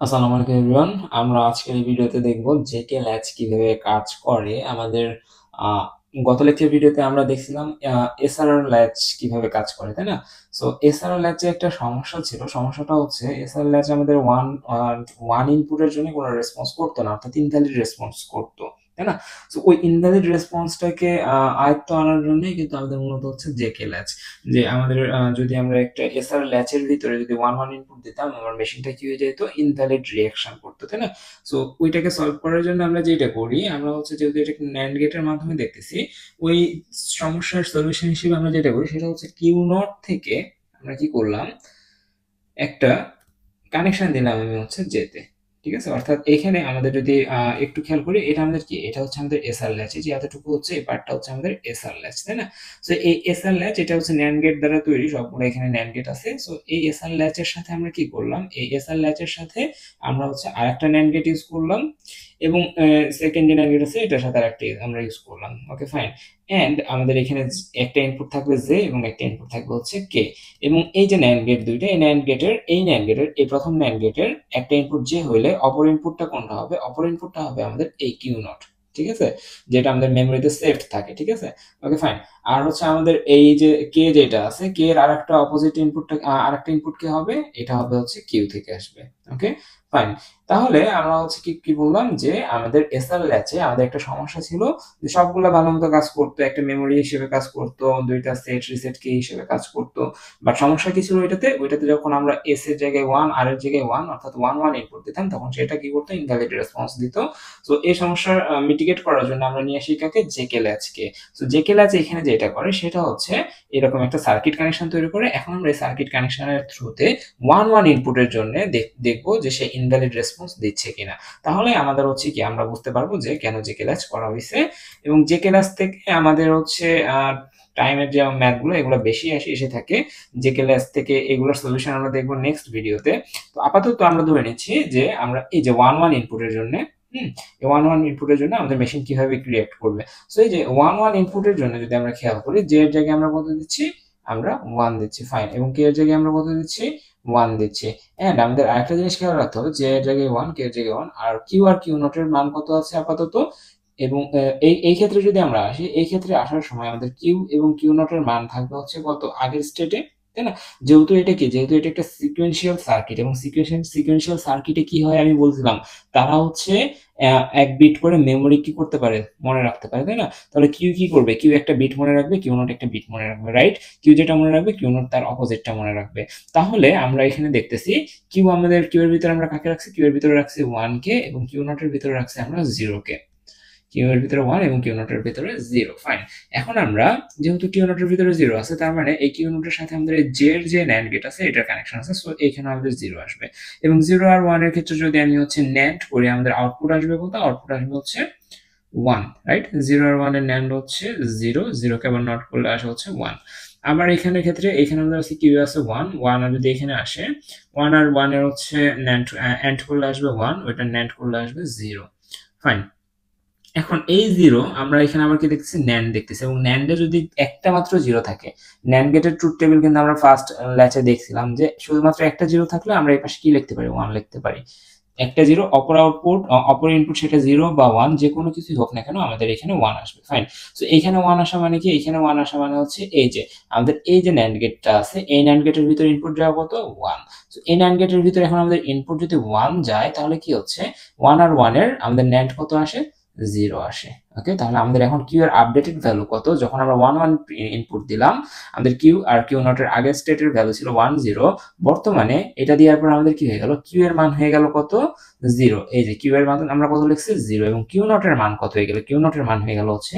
আসসালামু আলাইকুম এভরিওয়ান। আমরা আজকের এই ভিডিওতে দেখব জেকে ল্যাচ কিভাবে কাজ করে। আমাদের আহ, গত লেকচার ভিডিওতে আমরা দেখছিলাম এসআরআর ল্যাচ কিভাবে কাজ করে, তাই না? সো এসআরআর ল্যাচে একটা সমস্যা ছিল। সমস্যাটা হচ্ছে এসআরআর ল্যাচ আমাদের ওয়ান ইনপুটের জন্য কোনো রেসপন্স করতো না, অর্থাৎ ইনভ্যালিড রেসপন্স করতো, তাই না? সো ওই ইনভ্যালিড রেসপন্সটাকে আয়ত্ত আনার জন্যই কিন্তু আমাদের মূলত হচ্ছে জেকে ল্যাচ। যে আমাদের যদি আমরা একটা এসআর ল্যাচের ভিতরে যদি ওয়ান ওয়ান ইনপুট দিতাম, আমার মেশিনটা কি হয়ে যেত, ইনভ্যালিড রিয়াকশন করতো, তাই না? সো ওইটাকে সলভ করার জন্য আমরা যেটা করি, আমরা হচ্ছে যেহেতু এটা ন্যান্ড গেটের মাধ্যমে দেখতেছি, ওই সমস্যার সলিউশন হিসেবে আমরা যেটা করি সেটা হচ্ছে কিউ নট থেকে আমরা কি করলাম, একটা কানেকশন দিলাম আমি হচ্ছে যেতে। ঠিক আছে, অর্থাৎ এখানে আমাদের যদি একটু খেয়াল করি, এটা আমাদের কি, এটা হচ্ছে আমাদের এসআর ল্যাচ, যে এতটুকু হচ্ছে এই পার্টটা হচ্ছে আমাদের এসআর ল্যাচ, তাই না? সো এই এসআর ল্যাচ এটা হচ্ছে ন্যান্ড গেট দ্বারা তৈরি, সবগুলো এখানে ন্যান্ড গেট আছে। সো এই এসআর ল্যাচের সাথে আমরা কি করলাম, এই এসআর ল্যাচের সাথে আমরা হচ্ছে আরেকটা ন্যান্ড গেট ইউজ করলাম, এবং সেকেন্ড যে ন্যান্ড গেট আছে এটার সাথে আরেকটা আমরা ইউজ করলাম। ওকে, ফাইন। এন্ড আমাদের এখানে একটা ইনপুট থাকবে জে এবং একটা ইনপুট থাকবে হচ্ছে কে। এবং এই যে ন্যান্ড গেট দুইটা, এই ন্যান্ড গেটের এই প্রথম ন্যান্ড গেটের একটা ইনপুট যে হইলে অপর ইনপুটটা কোনটা হবে, অপর ইনপুটটা হবে আমাদের এই কিউ নট। ঠিক আছে, যেটা আমাদের মেমোরিতে সেভড থাকে। ঠিক আছে, ওকে, ফাইন। আর হচ্ছে আমাদের এই যে কে যেটা আছে, কে এর আরেকটা অপোজিট ইনপুটটা, আরেকটা ইনপুট কি হবে, এটা হবে হচ্ছে কিউ থেকে আসবে। ওকে, ফাইন। তাহলে আমরা হচ্ছে কি কি বললাম, যে আমাদের এসএল ল্যাচে আমাদের একটা সমস্যা ছিল, যে সবগুলা ভালো মতো কাজ করতো, একটা মেমোরি হিসেবে কাজ করতো, দুইটা সেট রিসেট কি হিসেবে কাজ করতো। বাট সমস্যা কি ছিল ওইটাতে যখন আমরা এস এর জায়গায় ওয়ান, আর এর জায়গায় ওয়ান, অর্থাৎ ওয়ান ওয়ান ইনপুট দিতাম, তখন সেটা কি করতো, ইনভ্যালিড রেসপন্স দিত। তো এই সমস্যা মিটিগেট করার জন্য আমরা নিয়ে আসি কাকে, জেকে ল্যাচকে। তো জেকে ল্যাচ এখানে যেটা করে সেটা হচ্ছে এরকম একটা সার্কিট কানেকশন তৈরি করে। এখন আমরা এই সার্কিট কানেকশনের থ্রুতে ওয়ান ওয়ান ইনপুটের জন্য দেখবো যে সে ইনভ্যালিড রেসপন্স দিচ্ছে কিনা। তাহলে আমাদের হচ্ছে কি, আমরা বুঝতে পারবো যে কেন জেকে ল্যাচ করা হয়েছে। এবং জেকে ল্যাচ থেকে আমাদের হচ্ছে টাইমের যে ম্যাথগুলো এগুলো বেশি এসে থাকে। জেকে ল্যাচ থেকে এগুলোর সলিউশন আমরা দেখবো নেক্সট ভিডিওতে। তো আপাতত আমরা ধরে নিচ্ছি যে আমরা এই যে ওয়ান ওয়ান ইনপুটের জন্য, এই ওয়ান ওয়ান ইনপুটের জন্য আমাদের মেশিন কিভাবে রিঅ্যাক্ট করবে। সো এই যে ওয়ান ওয়ান ইনপুটের জন্য যদি আমরা খেয়াল করি, যে এর জায়গায় আমরা কত দিচ্ছি, আমরা ওয়ান দিচ্ছি, ফাইন। এবং কে এর জায়গায় আমরা কত দিচ্ছি, ওয়ান দিচ্ছি। এন্ড আমাদের আরেকটা জিনিস খেয়াল রাখতে হবে, যে এর জায়গায় ওয়ান, কে এর জায়গায় ওয়ান, আর কিউ নটের মান কত আছে আপাতত। এবং এই এই ক্ষেত্রে যদি আমরা আসি, এই ক্ষেত্রে আসার সময় আমাদের কিউ এবং কিউ নটের মান থাকবে হচ্ছে কত, আগের স্টেটে, তাই না? যেহেতু এটা একটা সিকোয়েন্সিয়াল সার্কিট, এবং সিকোয়েন্সিয়াল সার্কিটে কি হয় আমি বলছিলাম, তারা হচ্ছে এক বিট করে মেমোরি কি করতে পারে, মনে রাখতে পারে, তাই না? তাহলে কিউ কি করবে, কিউ একটা বিট মনে রাখবে, কিউ নট একটা বিট মনে রাখবে, রাইট? কিউ যেটা মনে রাখবে, কিউ নট তার অপোজিটটা মনে রাখবে। তাহলে আমরা এখানে দেখতেছি, কিউ এর ভিতরে আমরা কাকে রাখছি, কিউ এর ভিতরে রাখছি ওয়ান কে, এবং কিউ নট এর ভিতরে রাখছি আমরা জিরো কে। কিউ এর ভিতরে ওয়ান এবং কিউ নটের ভিতরে জিরো, ফাইন। এখন আমরা যেহেতু কিউ নটের ভিতরে জিরো আছে, তার মানে এই কিউ নটের সাথে আমাদের জে এর যে ন্যান্ড গেট আছে এটার কানেকশন আছে, সো এখানে আমাদের জিরো আসবে। এবং জিরো আর ওয়ান এর ক্ষেত্রে যদি আমি হচ্ছে ন্যান্ড করি, আমাদের আউটপুট আসবে কত, আউটপুট আসবে হচ্ছে ওয়ান, রাইট? জিরো আর ওয়ান এর ন্যান্ড হচ্ছে জিরো, জিরোকে আবার নট করলে আসে হচ্ছে ওয়ান। আবার এখানে ক্ষেত্রে এখানে আমাদের আছে কিউ আছে ওয়ান, ওয়ান আর যদি এখানে আসে, ওয়ান আর ওয়ান এর হচ্ছে ন্যান্ড এন্ড করলে আসবে ওয়ান, ওইটা ন্যান্ড করলে আসবে জিরো, ফাইন। এখন এই জিরো আমরা এখানে আবার কি দেখতেছি, ন্যান্ড দেখতেছি, এবং ন্যান্ডে যদি একটা মাত্র জিরো থাকে, ন্যান্ড গেটের ট্রুথ টেবিল কিন্তু আমরা ফার্স্ট ল্যাচে দেখছিলাম যে শুধুমাত্র একটা জিরো থাকলে আমরা এই পাশে কি লিখতে পারি, ওয়ান লিখতে পারি। একটা জিরো, অপর ইনপুট সেটা জিরো বা ওয়ান, যে কোনো কিছুই হোক না কেন আমাদের এখানে ওয়ান আসবে, ফাইন। তো এখানে ওয়ান আসা মানে কি, এখানে ওয়ান আসা মানে হচ্ছে এই যে আমাদের এই যে ন্যান্ড গেটটা আছে, এই ন্যান্ড গেটের ভিতরে ইনপুট যাওয়া কত, ওয়ান। তো এই ন্যান্ড গেটের ভিতরে এখন আমাদের ইনপুট যদি ওয়ান যায়, তাহলে কি হচ্ছে, ওয়ান আর ওয়ান এর আমাদের ন্যান্ড কত আসে, জিরো আসে। ওকে, তাহলে আমাদের এখন কিউ এর আপডেটেড ভ্যালু কত, যখন আমরা ওয়ান ওয়ান ইনপুট দিলাম, আমাদের কিউ আর কিউ নটের আগের স্টেটের ভ্যালু ছিল ওয়ান জিরো, বর্তমানে এটা দেওয়ার পর আমাদের কি হয়ে গেল, কিউ এর মান হয়ে গেল কত, জিরো। এই যে কিউ এর মান আমরা কত লিখছি, জিরো, এবং কিউ নটের মান কত হয়ে গেল, কিউ নটের মান হয়ে গেল হচ্ছে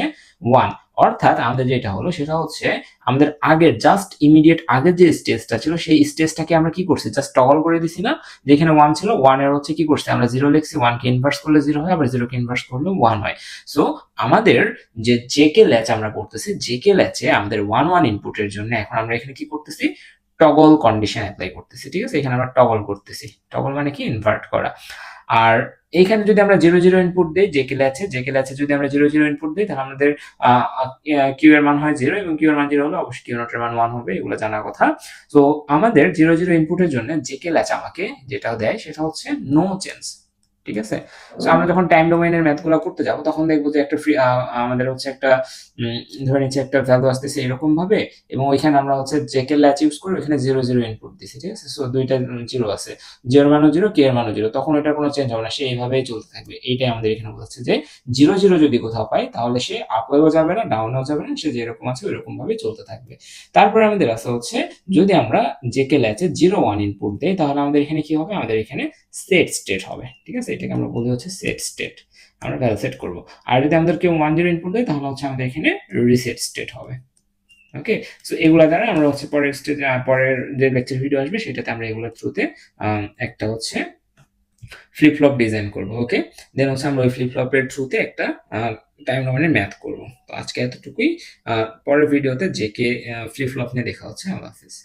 ওয়ান। অর্থাৎ আমাদের যেটা হলো সেটা হচ্ছে আমাদের আগের জাস্ট ইমিডিয়েট আগের যে স্টেজটা ছিল, সেই স্টেজটাকে আমরা কি করছি, জাস্ট টগল করে দিছি না, যেখানে ওয়ান ছিল, ওয়ান এর হচ্ছে কি করছে, আমরা জিরো লিখছি, ওয়ান কে ইনভার্স করলে জিরো হয়, আবার জিরো কে ইনভার্স করলে ওয়ান হয়। সো আমাদের যে জেকে ল্যাচ আমরা করতেছি, জেকে ল্যাচে আমাদের ওয়ান ওয়ান ইনপুটের জন্য এখন আমরা এখানে কি করতেছি, টগল কন্ডিশন অ্যাপ্লাই করতেছি। ঠিক আছে, এখানে আমরা টগল করতেছি, টগল মানে কি, ইনভার্ট করা। আর এইখানে যদি আমরা 0 0 ইনপুট দেই জেকে ল্যাচে যদি আমরা 0 0 ইনপুট দেই তাহলে আমাদের কিউ এর মান হয় 0 এবং কিউ এর মান 0 হলে অবশ্যই কিউ নট এর মান 1 হবে, এগুলো জানার কথা। তো আমাদের 0 0 ইনপুটের জন্য জেকে ল্যাচ আমাকে যেটা দেয় সেটা হচ্ছে নো চেঞ্জ, ঠিক আছে। তো আমরা যখন টাইম ডোমেইনের ম্যাথগুলো করতে যাব তখন দেখবো যে একটা ফ্রি আমাদের হচ্ছে একটা ধরে নিচ্ছি একটা ভ্যালু আসতেছে এরকম ভাবে, এবং ওইখানে আমরা হচ্ছে জেকে ল্যাচ ইউজ করে ওইখানে 0 0 ইনপুট দিছি, ঠিক আছে। সো দুইটা 0 আছে, 0 এর মানও 0, কে এর মানও 0, তখন এটার কোনো চেঞ্জ হবে না, সে এইভাবেই চলতে থাকবে। এইটাই আমাদের এখানে বোঝাচ্ছে যে 0 0 যদি কোথাও পাই তাহলে সে আপেও যাবে না ডাউনেও যাবে না, সে যেরকম আছে ওইরকম ভাবে চলতে থাকবে। তারপরে আমাদের আছে হচ্ছে যদি আমরা জেকে ল্যাচে 0 1 ইনপুট দেই তাহলে আমাদের এখানে কি হবে, আমাদের এখানে সেট স্টেট হবে, ঠিক আছে। এটাকে আমরা বলি হচ্ছে সেট স্টেট, আমরা ভ্যালু সেট করব। আর যদি আমাদের কেউ 1 0 ইনপুট দেয় তাহলে হচ্ছে আমাদের এখানে রিসেট স্টেট হবে। ওকে, সো এগুলা দ্বারা আমরা হচ্ছে পরের স্টেজ পরের যে লেকচার ভিডিও আসবে সেটাতে আমরা এগুলোর থ্রুতে একটা হচ্ছে ফ্লিপ ফ্লপ ডিজাইন করব। ওকে, দেন হচ্ছে আমরা ওই ফ্লিপ ফ্লপের থ্রুতে একটা টাইম ডোমেইনের ম্যাথ করব। তো আজকে এতটুকুই, পরের ভিডিওতে জেকে ফ্লিপ ফ্লপ নিয়ে দেখা হচ্ছে। আল্লাহ হাফেজ।